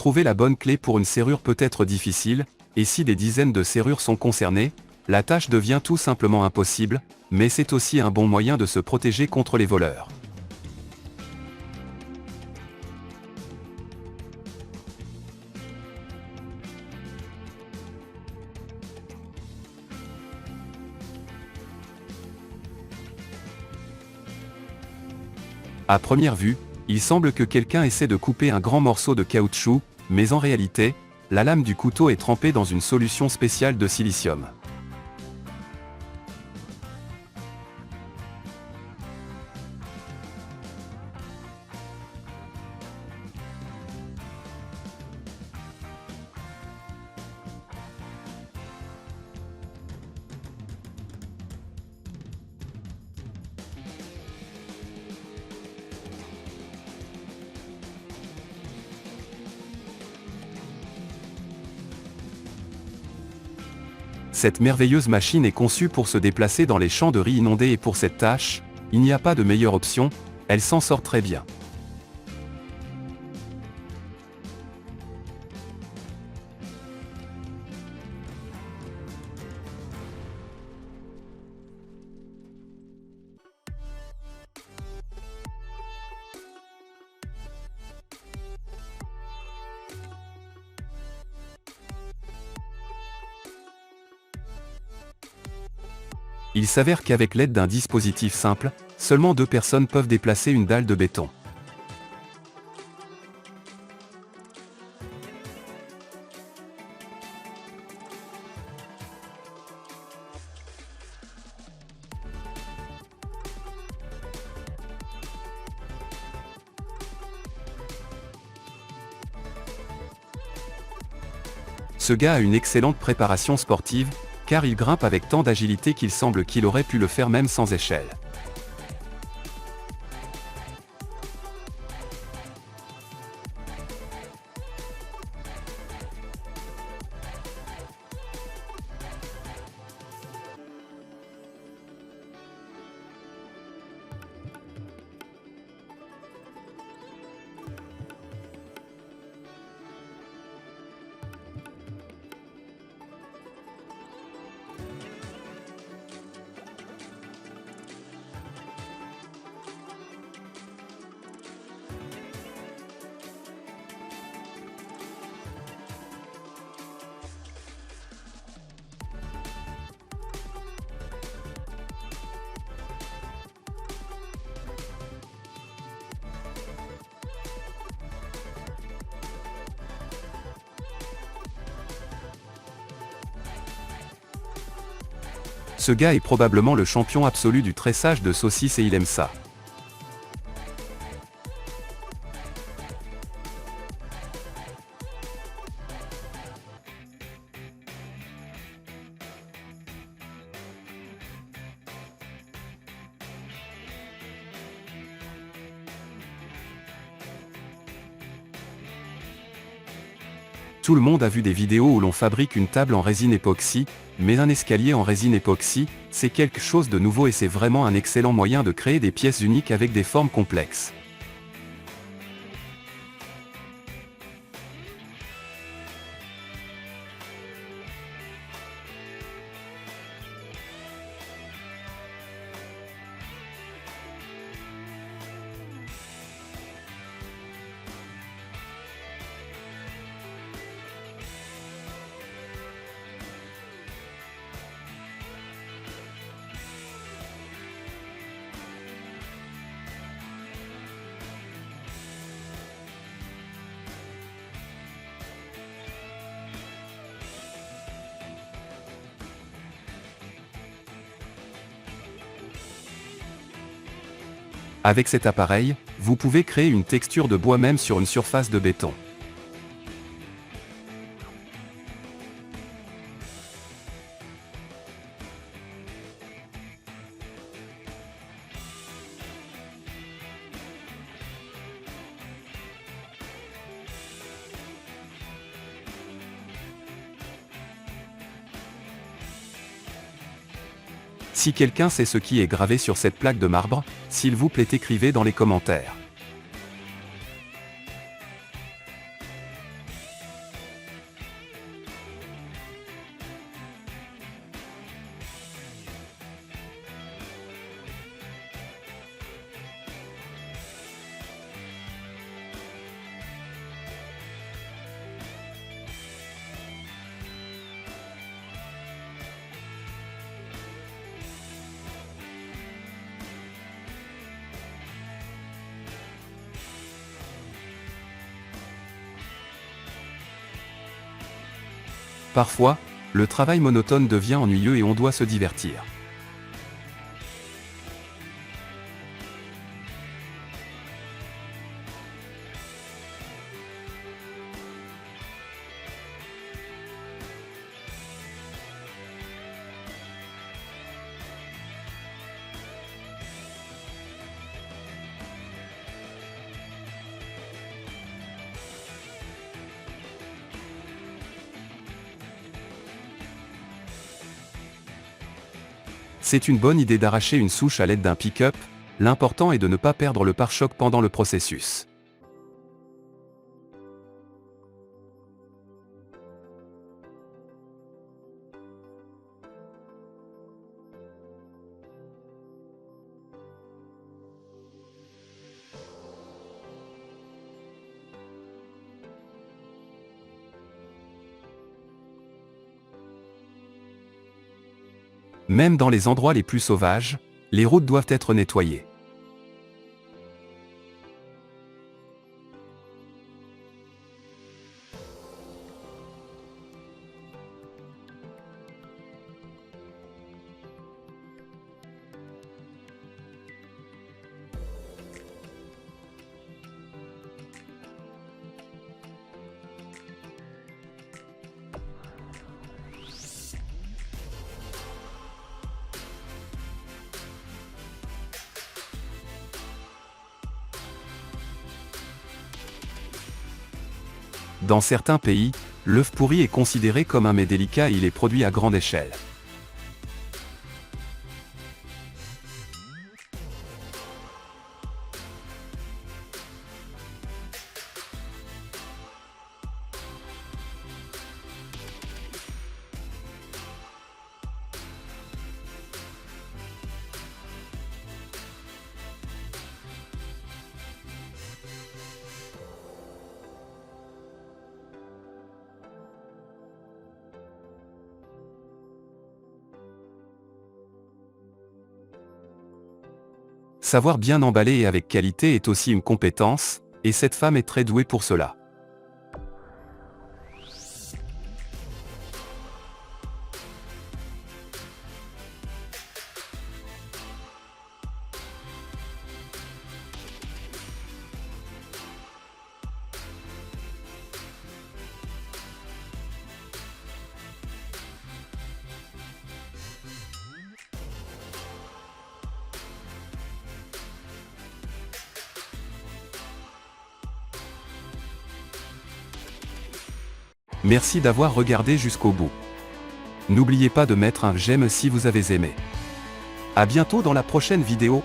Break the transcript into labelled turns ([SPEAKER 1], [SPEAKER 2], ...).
[SPEAKER 1] Trouver la bonne clé pour une serrure peut être difficile, et si des dizaines de serrures sont concernées, la tâche devient tout simplement impossible, mais c'est aussi un bon moyen de se protéger contre les voleurs. À première vue, il semble que quelqu'un essaie de couper un grand morceau de caoutchouc, mais en réalité, la lame du couteau est trempée dans une solution spéciale de silicium. Cette merveilleuse machine est conçue pour se déplacer dans les champs de riz inondés et pour cette tâche, il n'y a pas de meilleure option, elle s'en sort très bien. Il s'avère qu'avec l'aide d'un dispositif simple, seulement 2 personnes peuvent déplacer une dalle de béton. Ce gars a une excellente préparation sportive, car il grimpe avec tant d'agilité qu'il semble qu'il aurait pu le faire même sans échelle. Ce gars est probablement le champion absolu du tressage de saucisses et il aime ça. Tout le monde a vu des vidéos où l'on fabrique une table en résine époxy, mais un escalier en résine époxy, c'est quelque chose de nouveau et c'est vraiment un excellent moyen de créer des pièces uniques avec des formes complexes. Avec cet appareil, vous pouvez créer une texture de bois même sur une surface de béton. Si quelqu'un sait ce qui est gravé sur cette plaque de marbre, s'il vous plaît écrivez dans les commentaires. Parfois, le travail monotone devient ennuyeux et on doit se divertir. C'est une bonne idée d'arracher une souche à l'aide d'un pick-up, l'important est de ne pas perdre le pare-choc pendant le processus. Même dans les endroits les plus sauvages, les routes doivent être nettoyées. Dans certains pays, l'œuf pourri est considéré comme un mets délicat et il est produit à grande échelle. Savoir bien emballer et avec qualité est aussi une compétence, et cette femme est très douée pour cela. Merci d'avoir regardé jusqu'au bout. N'oubliez pas de mettre un j'aime si vous avez aimé. À bientôt dans la prochaine vidéo.